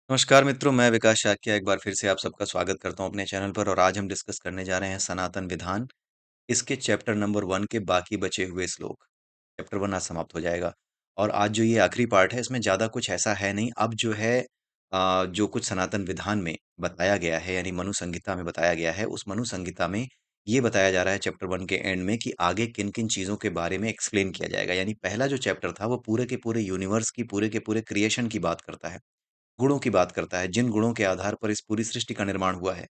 नमस्कार मित्रों, मैं विकास शाक्य एक बार फिर से आप सबका स्वागत करता हूँ अपने चैनल पर और आज हम डिस्कस करने जा रहे हैं सनातन विधान, इसके चैप्टर नंबर 1 के बाकी बचे हुए श्लोक। चैप्टर 1 आज समाप्त हो जाएगा और आज जो ये आखिरी पार्ट है इसमें ज़्यादा कुछ ऐसा है नहीं। अब जो है जो कुछ सनातन विधान में बताया गया है यानी मनु संहिता में बताया गया है, उस मनु संहिता में ये बताया जा रहा है चैप्टर 1 के एंड में कि आगे किन-किन चीज़ों के बारे में एक्सप्लेन किया जाएगा। यानी पहला जो चैप्टर था वो पूरे के पूरे यूनिवर्स की, पूरे के पूरे क्रिएशन की बात करता है। गुणों की बात करता है, जिन गुणों के आधार पर इस पूरी सृष्टि का निर्माण हुआ है।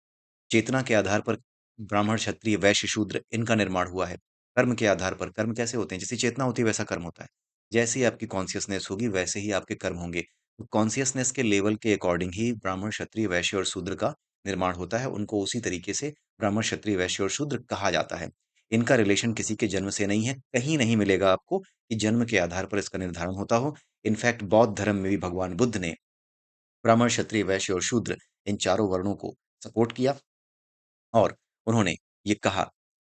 चेतना के आधार पर ब्राह्मण, क्षत्रिय, वैश्य, शूद्र इनका निर्माण हुआ है। कर्म के आधार पर कर्म कैसे होते हैं? जैसी चेतना होती है वैसा कर्म होता है। जैसी आपकी कॉन्शियसनेस होगी वैसे ही आपके कर्म होंगे। तो कॉन्शियसनेस के लेवल के अकॉर्डिंग ही ब्राह्मण, क्षत्रिय, वैश्य और शूद्र का निर्माण होता है। उनको उसी तरीके से ब्राह्मण, क्षत्रिय, वैश्य और शूद्र कहा जाता है। इनका रिलेशन किसी के जन्म से नहीं है। कहीं नहीं मिलेगा आपको कि जन्म के आधार पर इसका निर्धारण होता हो। इनफैक्ट बौद्ध धर्म में भी भगवान बुद्ध ने ब्राह्मण, क्षत्रिय, वैश्य और शूद्र इन चारों वर्णों को सपोर्ट किया और उन्होंने ये कहा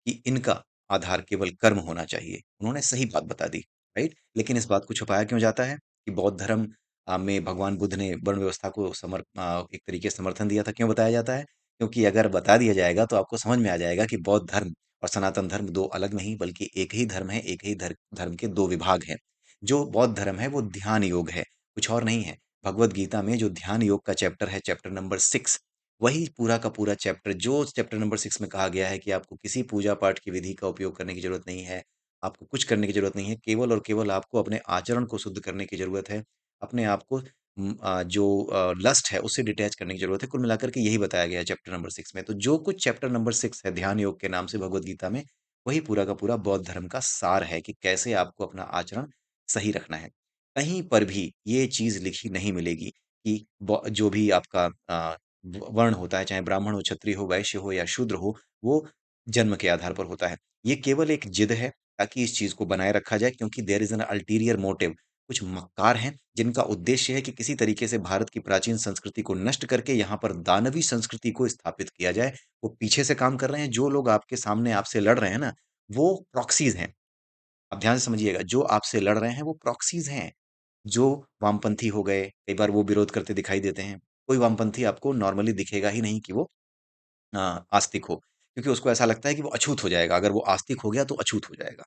कि इनका आधार केवल कर्म होना चाहिए। उन्होंने सही बात बता दी, राइट? लेकिन इस बात को छुपाया क्यों जाता है कि बौद्ध धर्म में भगवान बुद्ध ने वर्ण व्यवस्था को एक तरीके से समर्थन दिया था। क्यों बताया जाता है? क्योंकि अगर बता दिया जाएगा तो आपको समझ में आ जाएगा कि बौद्ध धर्म और सनातन धर्म 2 अलग नहीं बल्कि एक ही धर्म है, एक ही धर्म के 2 विभाग हैं। जो बौद्ध धर्म है वो ध्यान योग है, कुछ और नहीं है। भगवद गीता में जो ध्यान योग का चैप्टर है, चैप्टर नंबर 6, वही पूरा का पूरा चैप्टर जो चैप्टर नंबर 6 में कहा गया है कि आपको किसी पूजा-पाठ की विधि का उपयोग करने की ज़रूरत नहीं है, आपको कुछ करने की ज़रूरत नहीं है, केवल और केवल आपको अपने आचरण को शुद्ध करने की ज़रूरत है। अपने आप को लस्ट है उससे डिटैच करने की ज़रूरत है। कुल मिलाकर के यही बताया गया है चैप्टर नंबर 6 में। तो जो कुछ चैप्टर नंबर 6 है ध्यान योग के नाम से भगवद गीता में, वही पूरा का पूरा बौद्ध धर्म का सार है कि कैसे आपको अपना आचरण सही रखना है। कहीं पर भी ये चीज़ लिखी नहीं मिलेगी कि जो भी आपका वर्ण होता है, चाहे ब्राह्मण हो, क्षत्रिय हो, वैश्य हो या शूद्र हो, वो जन्म के आधार पर होता है। ये केवल एक जिद है ताकि इस चीज़ को बनाए रखा जाए क्योंकि there is an ulterior motive. कुछ मक्कार हैं जिनका उद्देश्य है कि किसी तरीके से भारत की प्राचीन संस्कृति को नष्ट करके यहाँ पर दानवी संस्कृति को स्थापित किया जाए। वो पीछे से काम कर रहे हैं। जो लोग आपके सामने आपसे लड़ रहे हैं ना, वो प्रॉक्सीज़ हैं। आप ध्यान से समझिएगा, जो आपसे लड़ रहे हैं वो प्रॉक्सीज़ हैं। जो वामपंथी हो गए, कई बार वो विरोध करते दिखाई देते हैं। कोई वामपंथी आपको नॉर्मली दिखेगा ही नहीं कि वो आस्तिक हो, क्योंकि उसको ऐसा लगता है कि वो अछूत हो जाएगा, अगर वो आस्तिक हो गया तो अछूत हो जाएगा।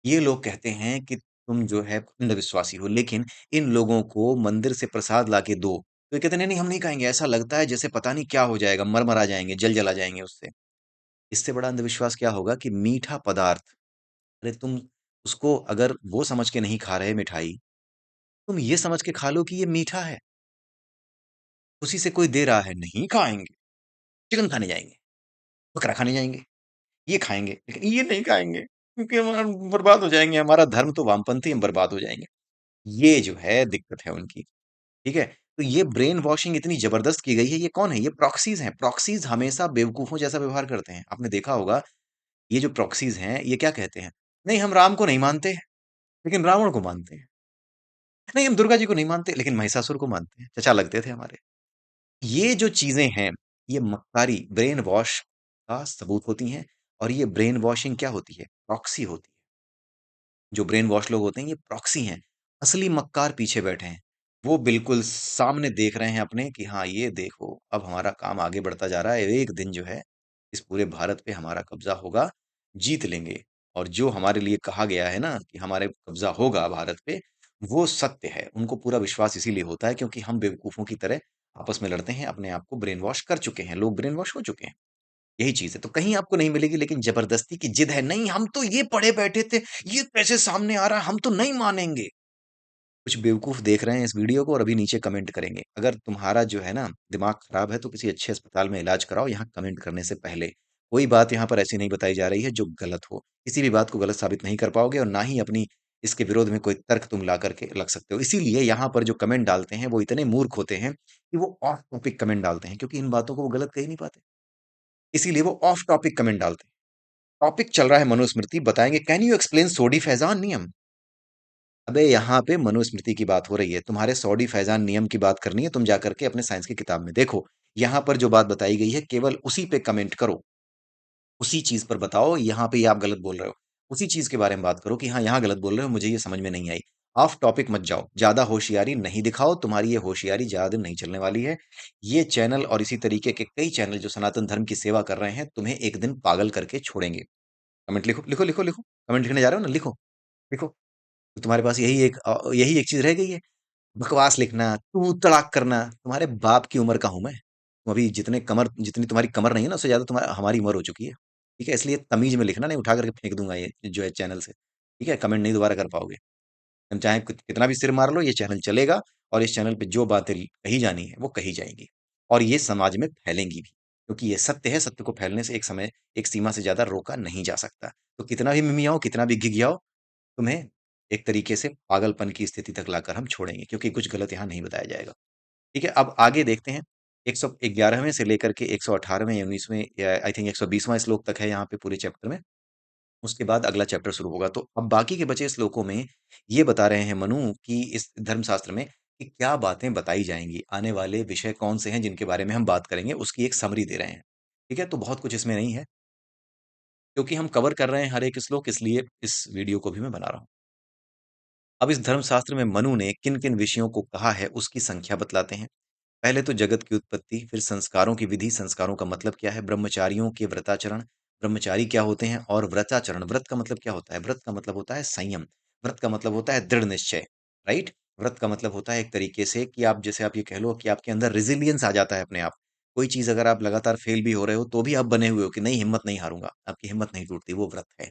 ये लोग कहते हैं कि तुम जो है अंधविश्वासी हो, लेकिन इन लोगों को मंदिर से प्रसाद लाके दो, तो ये कहते हैं नहीं, नहीं हम नहीं खाएँगे, ऐसा लगता है जैसे पता नहीं क्या हो जाएगा, मर-मरा जाएँगे, जल-जला जाएँगे उससे। इससे बड़ा अंधविश्वास क्या होगा कि मीठा पदार्थ, अरे तुम उसको अगर वो समझ के नहीं खा रहे मिठाई, तुम ये समझ के खा लो कि ये मीठा है। उसी से कोई दे रहा है, नहीं खाएँगे, चिकन खाने जाएँगे, बकरा खाने जाएँगे, ये खाएँगे, लेकिन ये नहीं खाएँगे, क्योंकि हम बर्बाद हो जाएँगे, हमारा धर्म तो वामपंथी, हम बर्बाद हो जाएँगे। ये जो है दिक्कत है उनकी, ठीक है? तो ये ब्रेन वॉशिंग इतनी ज़बरदस्त की गई है, ये कौन है? ये प्रॉक्सीज़ हैं। प्रॉक्सीज़ हमेशा बेवकूफ़ों जैसा व्यवहार करते हैं। आपने देखा होगा, ये जो प्रॉक्सीज़ हैं, ये क्या कहते हैं? नहीं, हम राम को नहीं मानते, लेकिन रावण को मानते हैं। नहीं, हम दुर्गा जी को नहीं मानते, लेकिन महिषासुर को मानते हैं। चचा लगते थे हमारे। ये जो चीज़ें हैं, ये मक्कारी ब्रेन वॉश का सबूत होती हैं और ये ब्रेन वॉशिंग क्या होती है? प्रॉक्सी होती है। जो ब्रेन वॉश लोग होते हैं ये प्रॉक्सी हैं। असली मक्कार पीछे बैठे हैं। वो बिल्कुल सामने देख रहे हैं अपने कि हाँ, ये देखो अब हमारा काम आगे बढ़ता जा रहा है। एक दिन जो है इस पूरे भारत पे हमारा कब्ज़ा होगा, जीत लेंगे। और जो हमारे लिए कहा गया है ना कि हमारे कब्ज़ा होगा भारत पे, वो सत्य है। उनको पूरा विश्वास इसीलिए होता है क्योंकि हम बेवकूफ़ों की तरह आपस में लड़ते हैं, अपने आप को ब्रेन वॉश कर चुके हैं। लोग ब्रेन वॉश हो चुके हैं। यही चीज़ है, तो कहीं आपको नहीं मिलेगी लेकिन ज़बरदस्ती की ज़िद है, नहीं हम तो ये पढ़े बैठे थे, ये कैसे सामने आ रहा है, हम तो नहीं मानेंगे। कुछ बेवकूफ़ देख रहे हैं इस वीडियो को और अभी नीचे कमेंट करेंगे। अगर तुम्हारा जो है ना दिमाग खराब है तो किसी अच्छे अस्पताल में इलाज कराओ यहाँ कमेंट करने से पहले। कोई बात यहाँ पर ऐसी नहीं बताई जा रही है जो गलत हो। किसी भी बात को गलत साबित नहीं कर पाओगे और ना ही अपनी इसके विरोध में कोई तर्क तुम ला कर के रख सकते हो। इसीलिए यहाँ पर जो कमेंट डालते हैं वो इतने मूर्ख होते हैं कि वो ऑफ टॉपिक कमेंट डालते हैं क्योंकि इन बातों को वो गलत कह ही नहीं पाते। इसीलिए वो ऑफ टॉपिक कमेंट डालते हैं। टॉपिक चल रहा है मनुस्मृति, बताएँगे कैन यू एक्सप्लेन सोडी फैज़ान नियम? अबे यहाँ पे मनुस्मृति की बात हो रही है, तुम्हारे सौडी फैज़ान नियम की बात करनी है, तुम जाकर के अपने साइंस की किताब में देखो। यहाँ पर जो बात बताई गई है केवल उसी पे कमेंट करो, उसी चीज़ पर बताओ यहाँ पे ये आप गलत बोल रहे हो। उसी चीज़ के बारे में बात करो कि हाँ, यहाँ गलत बोल रहे हो, मुझे ये समझ में नहीं आई। ऑफ टॉपिक मत जाओ, ज़्यादा होशियारी नहीं दिखाओ, तुम्हारी ये होशियारी ज़्यादा दिन नहीं चलने वाली है। ये चैनल और इसी तरीके के कई चैनल जो सनातन धर्म की सेवा कर रहे हैं, तुम्हें एक दिन पागल करके छोड़ेंगे। कमेंट लिखो, लिखो, लिखो, लिखो। कमेंट लिखने जा रहे हो ना? लिखो, लिखो। तो तुम्हारे पास यही एक चीज़ रह गई है, बकवास लिखना, तू तड़ाक करना। तुम्हारे बाप की उम्र का हूँ मैं। तुम अभी जितनी तुम्हारी कमर नहीं है ना, उससे ज़्यादा तुम्हारा हमारी उम्र हो चुकी है। ठीक है? इसलिए तमीज़ में लिखना, नहीं उठा करके फेंक दूँगा ये जो है चैनल से। ठीक है? कमेंट नहीं दोबारा कर पाओगे। तुम चाहे कितना भी सिर मार लो, ये चैनल चलेगा और इस चैनल पे जो बातें कही जानी है वो कही जाएंगी और ये समाज में फैलेंगी भी, क्योंकि ये सत्य है। सत्य को फैलने से एक सीमा से ज्यादा रोका नहीं जा सकता। तो कितना भी मिमियाओ, कितना भी घिघियाओ, तुम्हें एक तरीके से पागलपन की स्थिति तक लाकर हम छोड़ेंगे, क्योंकि कुछ गलत यहाँ नहीं बताया जाएगा। ठीक है, अब आगे देखते हैं। 111वें से लेकर के 118वें या 19वें या आई थिंक 120वां श्लोक तक है यहाँ पे पूरे चैप्टर में। उसके बाद अगला चैप्टर शुरू होगा। तो अब बाकी के बचे श्लोकों में ये बता रहे हैं मनु कि इस धर्मशास्त्र में कि क्या बातें बताई जाएंगी, आने वाले विषय कौन से हैं जिनके बारे में हम बात करेंगे, उसकी एक समरी दे रहे हैं। ठीक है, तो बहुत कुछ इसमें नहीं है, क्योंकि हम कवर कर रहे हैं हर एक श्लोक, इसलिए इस वीडियो को भी मैं बना रहा हूँ। अब इस धर्मशास्त्र में मनु ने किन किन विषयों को कहा है उसकी संख्या बतलाते हैं। पहले तो जगत की उत्पत्ति, फिर संस्कारों की विधि, संस्कारों का मतलब क्या है, ब्रह्मचारियों के व्रताचरण, ब्रह्मचारी क्या होते हैं, और व्रताचरण, व्रत का मतलब क्या होता है, व्रत का मतलब होता है संयम, व्रत का मतलब होता है दृढ़ निश्चय, राइट। व्रत का मतलब होता है एक तरीके से कि आप जैसे आप ये कह लो कि आपके अंदर रेजिलियंस आ जाता है अपने आप। कोई चीज अगर आप लगातार फेल भी हो रहे हो तो भी आप बने हुए हो कि नहीं, हिम्मत नहीं हारूंगा, आपकी हिम्मत नहीं टूटती, वो व्रत है,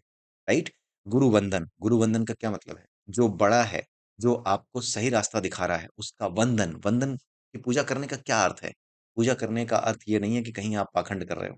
राइट। गुरु वंदन, गुरु वंदन का क्या मतलब है, जो बड़ा है, जो आपको सही रास्ता दिखा रहा है उसका वंदन। वंदन की पूजा करने का क्या अर्थ है? पूजा करने का अर्थ ये नहीं है कि कहीं आप पाखंड कर रहे हो।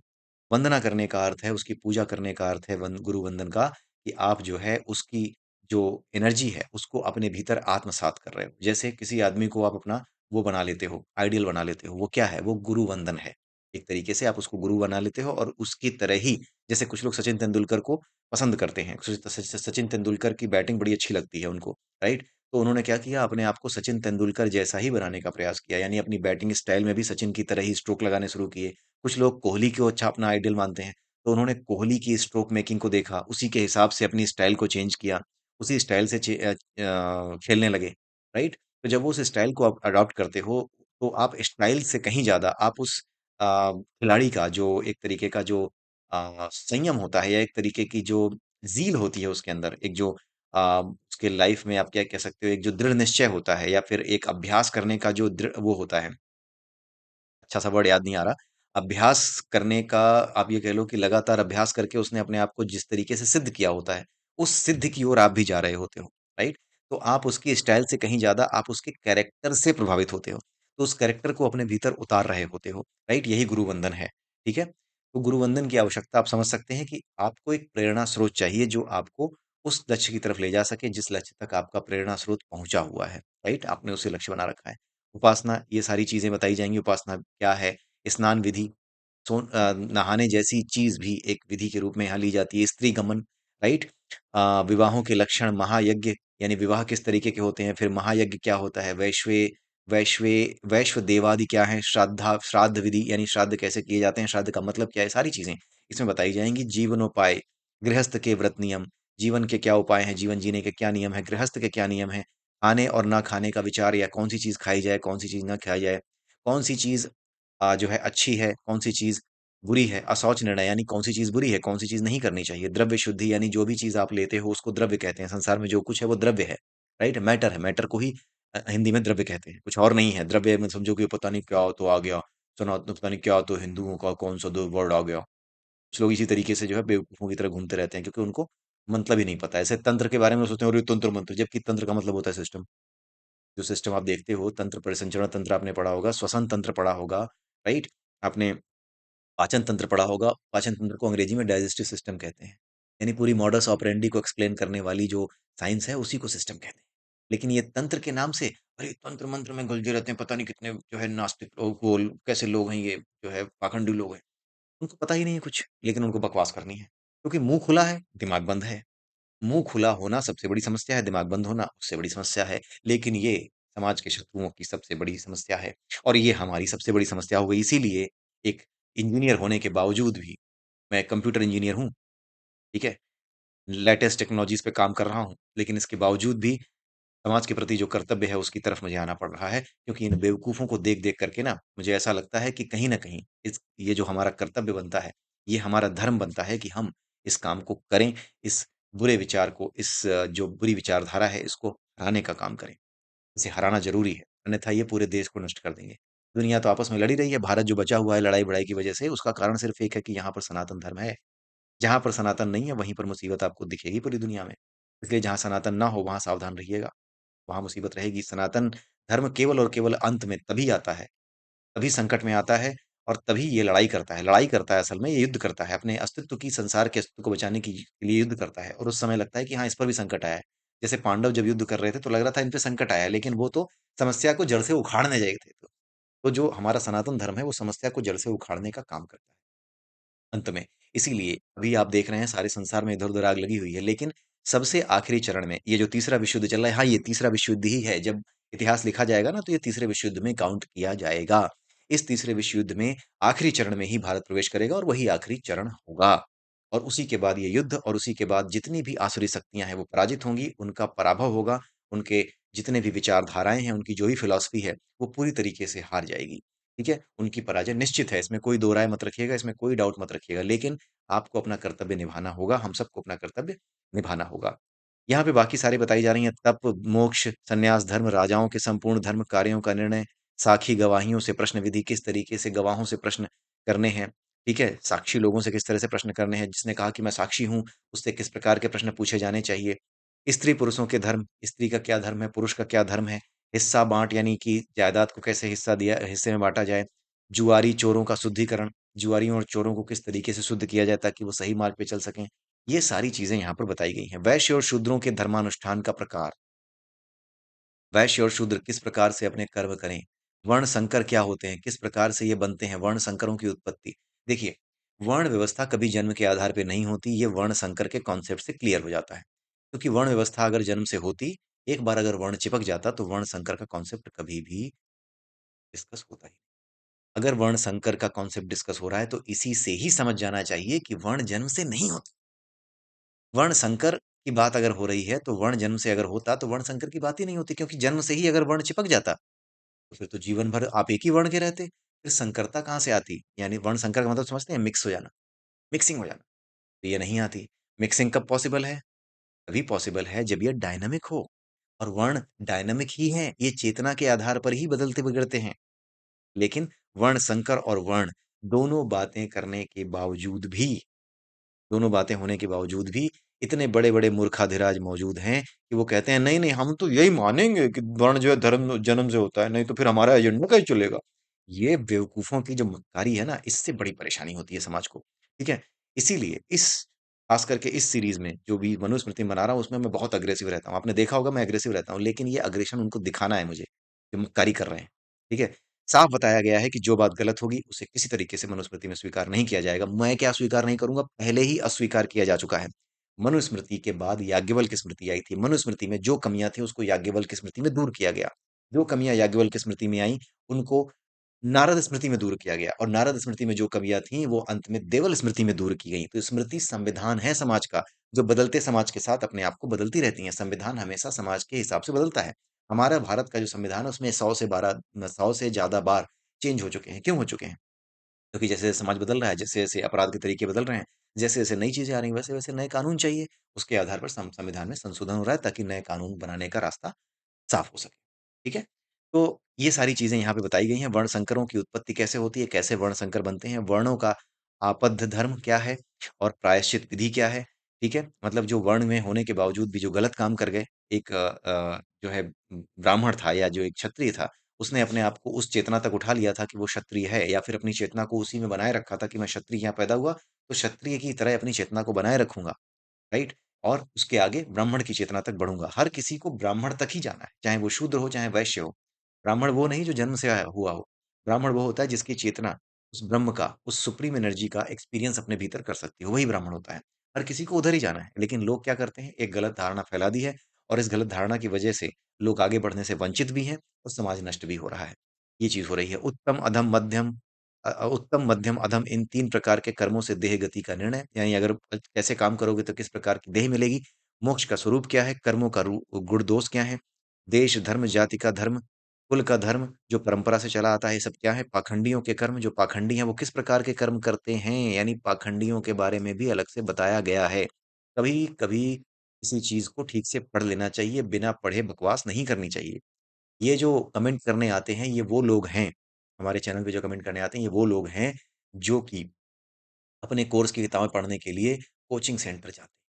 वंदना करने का अर्थ है, उसकी पूजा करने का अर्थ है गुरु वंदन का, कि आप जो है उसकी जो एनर्जी है उसको अपने भीतर आत्मसात कर रहे हो। जैसे किसी आदमी को आप अपना वो बना लेते हो, आइडियल बना लेते हो, वो क्या है, वो गुरु वंदन है। एक तरीके से आप उसको गुरु बना लेते हो और उसकी तरह ही, जैसे कुछ लोग सचिन तेंदुलकर को पसंद करते हैं, सचिन तेंदुलकर की बैटिंग बड़ी अच्छी लगती है उनको, राइट। तो उन्होंने क्या किया, अपने आप को सचिन तेंदुलकर जैसा ही बनाने का प्रयास किया, यानी अपनी बैटिंग स्टाइल में भी सचिन की तरह ही स्ट्रोक लगाने शुरू किए। कुछ लोग कोहली को अच्छा अपना आइडल मानते हैं, तो उन्होंने कोहली की स्ट्रोक मेकिंग को देखा, उसी के हिसाब से अपनी स्टाइल को चेंज किया, उसी स्टाइल से खेलने लगे, राइट। तो जब वो उस स्टाइल को आप अडॉप्ट करते हो, तो आप स्टाइल से कहीं ज्यादा आप उस खिलाड़ी का जो एक तरीके का जो संयम होता है, या एक तरीके की जो जील होती है उसके अंदर, एक जो उसके लाइफ में आप क्या कह सकते हो, एक जो दृढ़ निश्चय होता है, या फिर एक अभ्यास करने का जो दृढ़ वो होता है, अच्छा सा वर्ड याद नहीं आ रहा। अभ्यास करने का, आप ये कह लो कि लगातार अभ्यास करके उसने अपने आप को जिस तरीके से सिद्ध किया होता है, उस सिद्ध की ओर आप भी जा रहे होते हो, राइट? तो आप उसकी स्टाइल से कहीं ज़्यादा आप उसके कैरेक्टर से प्रभावित होते हो। तो उस कैरेक्टर को अपने भीतर उतार रहे होते हो, राइट? यही गुरुवंदन है, ठीक है? तो गुरुवंदन की आवश्यकता आप समझ सकते हैं कि आपको एक प्रेरणा स्रोत चाहिए जो आपको उस लक्ष्य की तरफ ले जा सके जिस लक्ष्य तक आपका प्रेरणा स्रोत पहुँचा हुआ है, राइट? आपने उसे लक्ष्य बना रखा है। उपासना, ये सारी चीज़ें बताई जाएँगी, उपासना क्या है? स्नान विधि, नहाने जैसी चीज़ भी एक विधि के रूप में यहाँ ली जाती है। स्त्री गमन, राइट? विवाहों के लक्षण, महायज्ञ, यानी विवाह किस तरीके के होते हैं, फिर महायज्ञ क्या होता है, वैश्वे वैश्व देवादि क्या है, श्राद्ध विधि यानी श्राद्ध कैसे किए जाते हैं, श्राद्ध का मतलब क्या है, सारी चीज़ें इसमें बताई जाएँगी। जीवनोपाय, गृहस्थ के व्रत नियम, जीवन के क्या उपाय हैं, जीवन जीने के क्या नियम हैं, गृहस्थ के क्या नियम हैं, खाने और ना खाने का विचार, या कौन सी चीज़ खाई जाए, कौन सी चीज़ ना खाई जाए, कौन सी चीज़ जो है अच्छी है, कौन सी चीज़ बुरी है, अशौच निर्णय यानी कौन सी चीज़ बुरी है, कौन सी चीज़ नहीं करनी चाहिए, द्रव्य शुद्धि यानी जो भी चीज़ आप लेते हो उसको द्रव्य कहते हैं, संसार में जो कुछ है वो द्रव्य है, राइट? मैटर है, मैटर को ही हिंदी में द्रव्य कहते हैं, कुछ और नहीं है। द्रव्य में समझो कि पता नहीं क्या तो आ गया, सनातन पता नहीं क्या तो हिंदुओं का कौन सा दो वर्ड आ गया। कुछ लोग इसी तरीके से जो है बेवकूफों की तरह घूमते रहते हैं, क्योंकि उनको मतलब ही नहीं पता। ऐसे तंत्र के बारे में सोचते हैं, और ये तंत्र मंत्र, जबकि तंत्र का मतलब होता है सिस्टम। जो सिस्टम आप देखते हो, तंत्र परिसंचरण तंत्र आपने पढ़ा होगा, श्वसन तंत्र पढ़ा होगा, राइट? आपने पाचन तंत्र पढ़ा होगा। पाचन तंत्र को अंग्रेजी में डाइजेस्टिव सिस्टम कहते हैं, यानी पूरी मॉडस ऑपरेंडी को एक्सप्लेन करने वाली जो साइंस है उसी को सिस्टम कहते हैं। लेकिन ये तंत्र के नाम से, अरे तंत्र मंत्र में गुलझे रहते हैं, पता नहीं कितने जो है नास्तिक लोग, वो कैसे लोग हैं, ये जो है पाखंडी लोग हैं, उनको पता ही नहीं है कुछ, लेकिन उनको बकवास करनी है, क्योंकि मुंह खुला है, दिमाग बंद है। मुंह खुला होना सबसे बड़ी समस्या है, दिमाग बंद होना उससे बड़ी समस्या है। लेकिन ये समाज के शत्रुओं की सबसे बड़ी समस्या है, और ये हमारी सबसे बड़ी समस्या हो गई। इसीलिए एक इंजीनियर होने के बावजूद भी, मैं कंप्यूटर इंजीनियर हूँ, ठीक है? लेटेस्ट टेक्नोलॉजीज़ पे काम कर रहा हूँ, लेकिन इसके बावजूद भी समाज के प्रति जो कर्तव्य है उसकी तरफ मुझे आना पड़ रहा है, क्योंकि इन बेवकूफ़ों को देख-देख करके ना मुझे ऐसा लगता है कि कहीं न कहीं इस ये जो हमारा कर्तव्य बनता है, ये हमारा धर्म बनता है कि हम इस काम को करें, इस बुरे विचार को, इस जो बुरी विचारधारा है इसको हराने का काम करें। इसे हराना ज़रूरी है, अन्यथा ये पूरे देश को नष्ट कर देंगे। दुनिया तो आपस में लड़ ही रही है, भारत जो बचा हुआ है लड़ाई-बड़ाई की वजह से, उसका कारण सिर्फ़ एक है कि यहाँ पर सनातन धर्म है। जहाँ पर सनातन नहीं है, वहीं पर मुसीबत आपको दिखेगी पूरी दुनिया में। इसलिए जहाँ सनातन ना हो, वहाँ सावधान रहिएगा, वहाँ मुसीबत रहेगी। सनातन धर्म केवल और केवल अंत में तभी आता है, तभी संकट में आता है और तभी ये लड़ाई करता है। लड़ाई करता है असल में, ये युद्ध करता है, अपने अस्तित्व की संसार के अस्तित्व को बचाने की के लिए युद्ध करता है और उस समय लगता है कि हाँ, इस पर भी संकट आया है। जैसे पांडव जब युद्ध कर रहे थे, तो लग रहा था इन पे संकट आया है, लेकिन वो तो समस्या को जड़ से उखाड़ने गए थे। तो जो हमारा सनातन धर्म है, वो समस्या को जड़ से उखाड़ने का काम करता है। अंत में। इसीलिए अभी आप देख रहे हैं सारे संसार में इधर-उधर आग लगी हुई है, लेकिन सबसे आखिरी चरण में ये जो तीसरा विश्व युद्ध चल रहा है, हाँ, ये तीसरा विश्व युद्ध ही है। जब इतिहास लिखा जाएगा ना, तो ये तीसरे विश्व युद्ध में काउंट किया जाएगा। इस तीसरे विश्व युद्ध में आखिरी चरण में ही भारत प्रवेश करेगा और वही आखिरी चरण होगा। और उसी के बाद ये युद्ध और उसी के बाद जितनी भी आसुरी शक्तियाँ हैं, वो पराजित होंगी, उनका पराभव होगा, उनके जितने भी विचारधाराएँ हैं, उनकी जो भी फिलॉसफी है, वो पूरी तरीके से हार जाएगी। ठीक है? उनकी पराजय निश्चित है, इसमें कोई दो राय मत रखिएगा, इसमें कोई डाउट मत रखिएगा। लेकिन आपको अपना कर्तव्य निभाना होगा, हम सबको अपना कर्तव्य निभाना होगा। यहाँ पे बाकी सारी बताई जा रही हैं तप, मोक्ष, संन्यास, धर्म, राजाओं के संपूर्ण धर्म कार्यों का निर्णय, साखी गवाहियों से प्रश्न विधि, किस तरीके से गवाहों से प्रश्न करने हैं, ठीक है? साक्षी लोगों से किस तरह से प्रश्न करने हैं, जिसने कहा कि मैं साक्षी हूँ, उससे किस प्रकार के प्रश्न पूछे जाने चाहिए। स्त्री-पुरुषों के धर्म, स्त्री का क्या धर्म है, पुरुष का क्या धर्म है, हिस्सा बाँट यानी कि जायदाद को कैसे हिस्से में बाँटा जाए, जुआरी चोरों का शुद्धिकरण, जुआरियों और चोरों को किस तरीके से शुद्ध किया जाए ताकि वो सही मार्ग पे चल सकें। ये सारी चीज़ें यहाँ पर बताई गई हैं। वैश्य और शूद्रों के धर्मानुष्ठान का प्रकार, वैश्य और शूद्र किस प्रकार से अपने कर्म करें, वर्ण संकर क्या होते हैं, किस प्रकार से ये बनते हैं, वर्ण संकरों की उत्पत्ति। देखिए, वर्ण व्यवस्था कभी जन्म के आधार पे नहीं होती, ये वर्ण संकर के कॉन्सेप्ट से क्लियर हो जाता है। क्योंकि वर्ण व्यवस्था अगर जन्म से होती, एक बार अगर वर्ण चिपक जाता तो वर्ण संकर का कॉन्सेप्ट कभी भी डिस्कस होता ही। अगर वर्ण संकर का कॉन्सेप्ट डिस्कस हो रहा है तो इसी से ही समझ जाना चाहिए कि वर्ण जन्म से नहीं होता। वर्ण संकर की बात अगर हो रही है तो वर्ण जन्म से अगर होता तो वर्ण संकर की बात ही नहीं होती, क्योंकि जन्म से ही अगर वर्ण चिपक जाता तो फिर तो जीवन भर आप एक ही वर्ण के रहते। फिर संकरता कहाँ से आती? यानी वर्ण संकर का मतलब समझते हैं, मिक्स हो जाना, मिक्सिंग हो जाना। तो ये नहीं आती। मिक्सिंग कब पॉसिबल है? तभी पॉसिबल है जब ये डायनामिक हो, और वर्ण डायनामिक ही हैं, ये चेतना के आधार पर ही बदलते-बिगड़ते हैं। लेकिन वर्ण संकर और वर्ण दोनों बातें करने के बावजूद भी, दोनों बातें होने के बावजूद भी इतने बड़े-बड़े मूर्खाधिराज मौजूद हैं कि वो कहते हैं नहीं, नहीं हम तो यही मानेंगे कि वर्ण जो है धर्म जन्म से होता है, नहीं तो फिर हमारा एजेंडा कैसे चलेगा? ये बेवकूफ़ों की जो मक्कारी है ना, इससे बड़ी परेशानी होती है समाज को, ठीक है? इसीलिए इस ख़ास करके इस सीरीज़ में जो भी मनुस्मृति बना रहा हूँ, उसमें मैं बहुत अग्रेसिव रहता हूँ। आपने देखा होगा मैं अग्रेसिव रहता हूँ, लेकिन ये अग्रेशन उनको दिखाना है मुझे, कि मक्कारी कर रहे हैं, ठीक है? साफ बताया गया है कि जो बात गलत होगी, उसे किसी तरीके से मनुस्मृति में स्वीकार नहीं किया जाएगा। मैं क्या स्वीकार नहीं करूँगा, पहले ही अस्वीकार किया जा चुका है। मनुस्मृति के बाद याज्ञवल्क्य स्मृति आई थी। मनुस्मृति में जो कमियाँ थी, उसको याज्ञवल्क्य स्मृति में दूर किया गया। जो कमियाँ याज्ञवल्क्य स्मृति में आईं, उनको नारद स्मृति में दूर किया गया, और नारद स्मृति में जो कमियाँ थीं, वो अंत में देवल स्मृति में दूर की गईं। तो स्मृति संविधान है समाज का, जो बदलते समाज के साथ अपने आप को बदलती रहती हैं। संविधान हमेशा समाज के हिसाब से बदलता है। हमारा भारत का जो संविधान है, उसमें 100 से ज़्यादा बार चेंज हो चुके हैं। क्यों हो चुके हैं? क्योंकि जैसे-जैसे समाज बदल रहा है, जैसे-जैसे अपराध के तरीके बदल रहे हैं, जैसे-जैसे नई चीज़ें आ रही हैं, वैसे-वैसे नए कानून चाहिए। उसके आधार पर संविधान में संशोधन हो रहा है ताकि नए कानून बनाने का रास्ता साफ हो सके। ठीक है? तो ये सारी चीज़ें यहाँ पे बताई गई हैं। वर्ण संकरों की उत्पत्ति कैसे होती है, कैसे वर्ण संकर बनते हैं, वर्णों का आबद्ध धर्म क्या है और प्रायश्चित विधि क्या है, ठीक है? मतलब जो वर्ण में होने के बावजूद भी जो गलत काम कर गए, एक जो है ब्राह्मण था या जो एक क्षत्रिय था, उसने अपने आप को उस चेतना तक उठा लिया था कि वो क्षत्रिय है, या फिर अपनी चेतना को उसी में बनाए रखा था कि मैं क्षत्रिय यहाँ पैदा हुआ, तो क्षत्रिय की तरह अपनी चेतना को बनाए रखूँगा। राइट? और उसके आगे ब्राह्मण की चेतना तक बढ़ूँगा। हर किसी को ब्राह्मण तक ही जाना है, चाहे वो शूद्र हो, चाहे वैश्य हो। ब्राह्मण वो नहीं जो जन्म से आया हुआ हो। ब्राह्मण वो होता है जिसकी चेतना उस ब्रह्म का, उस सुप्रीम एनर्जी का एक्सपीरियंस अपने भीतर कर सकती है, वही ब्राह्मण होता है। हर किसी को उधर ही जाना है, लेकिन लोग क्या करते हैं, एक गलत धारणा फैला दी है, और इस गलत धारणा की वजह से लोग आगे बढ़ने से वंचित भी हैं और समाज नष्ट भी हो रहा है। ये चीज़ हो रही है। उत्तम, अधम, मध्यम उत्तम, मध्यम, अधम, इन 3 प्रकार के कर्मों से देह गति का निर्णय, यानी अगर कैसे काम करोगे तो किस प्रकार की देह मिलेगी, मोक्ष का स्वरूप क्या है, कर्मों का गुण दोष क्या है, देश, धर्म, जाति का धर्म, कुल का धर्म, जो परंपरा से चला आता है, ये सब क्या है? पाखंडियों के कर्म, जो पाखंडी हैं, वो किस प्रकार के कर्म करते हैं, यानी पाखंडियों के बारे में भी अलग से बताया गया है। कभी-कभी किसी चीज़ को ठीक से पढ़ लेना चाहिए, बिना पढ़े बकवास नहीं करनी चाहिए। ये जो कमेंट करने आते हैं, ये वो लोग हैं, हमारे चैनल पे जो कमेंट करने आते हैं, ये वो लोग हैं, जो कि अपने कोर्स की किताबें पढ़ने के लिए कोचिंग सेंटर जाते हैं।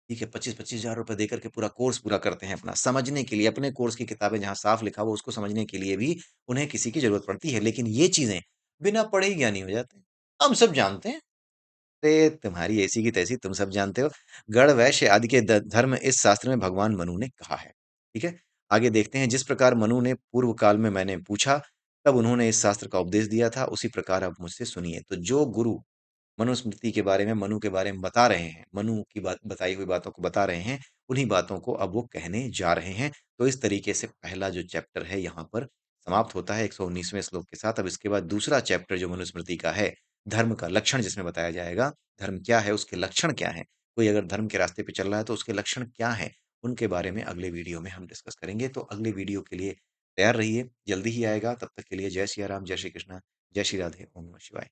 ठीक है, 25-25 हज़ार रुपए देकर के पूरा कोर्स पूरा करते हैं अपना, समझने के लिए, अपने कोर्स की किताबें जहाँ साफ लिखा हो उसको समझने के लिए भी उन्हें किसी की ज़रूरत पड़ती है। लेकिन ये चीज़ें बिना पढ़े ही ज्ञानी हो जाते हैं। हम सब जानते हैं। अरे! तुम्हारी ऐसी की तैसी तुम सब जानते हो। गढ़, वैश्य आदि के द धर्म इस शास्त्र में भगवान मनु ने कहा है। ठीक है? आगे देखते हैं जिस प्रकार मनु ने पूर्व काल में मैंने पूछा, तब उन्होंने इस शास्त्र का उपदेश दिया था, उसी प्रकार अब मुझसे सुनिए। तो जो गुरु मनुस्मृति के बारे में, मनु के बारे में बता रहे हैं, मनु की बात बताई हुई बातों को बता रहे हैं, उन्हीं बातों को अब वो कहने जा रहे हैं। तो इस तरीके से पहला जो चैप्टर है यहाँ पर समाप्त होता है 119वें श्लोक के साथ। अब इसके बाद दूसरा चैप्टर जो मनुस्मृति का है, धर्म का लक्षण जिसमें बताया जाएगा, धर्म क्या है, उसके लक्षण क्या हैं? कोई अगर धर्म के रास्ते पे चल रहा है तो उसके लक्षण क्या हैं? उनके बारे में अगले वीडियो में हम डिस्कस करेंगे। तो अगले वीडियो के लिए तैयार रहिए, जल्दी ही आएगा। तब तक के लिए जय सिया राम, जय श्री कृष्णा, जय श्री राधे, ओम नमः शिवाय।